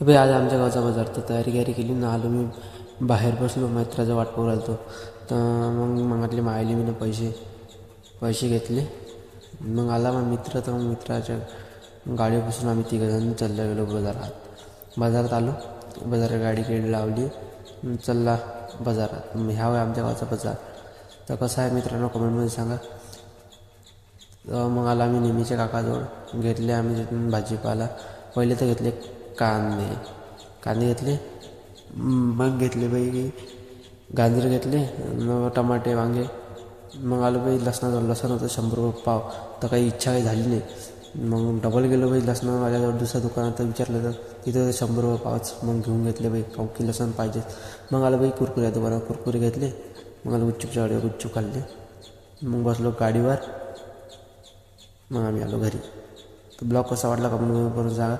भाई आज आमच्या गावचा बाजार तर तयारी केली ना आलो मी बाहेर बसलो मित्राचा वाट पाहू राहिलो तर मग मागितले मायले मी पैसे घेतले मग आला मग मित्र तर मग मित्राच्या गाडीपासून आम्ही तिघंजण चालला गेलो बाजारात आलो बाजारात गाडी लावली चालला बाजारात ह्या वेळी आमच्या गावचा बाजार तर कसा आहे मित्रांनो कमेंटमध्ये सांगा. मग आला आम्ही नेहमीच्या काकाजवळ घेतले आम्ही तिथून भाजीपाला पहिले तर घेतले कांदे घेतले मग घेतले बाई गाजर घेतले मग टमाटे वांगे मग आलो बाई लसण होतं 100 रुपये पाव तर काही इच्छा काही झाली नाही मग डबल गेलो बाई लसणावाल्याजवळ दुसऱ्या दुकानात विचारलं तर तिथं 100 रुपये पावच मग घेऊन घेतले बाई काऊ की लसण पाहिजे. मग आलो बाई कुरकुऱ्या दुकानात कुरकुरे घेतले मग आलो गुपचूपच्या गाडीवर गुपचूप खाल्ले मग बसलो गाडीवर मग आम्ही आलो घरी. तर ब्लॉग कसा वाटला कमेंट करून सांगा.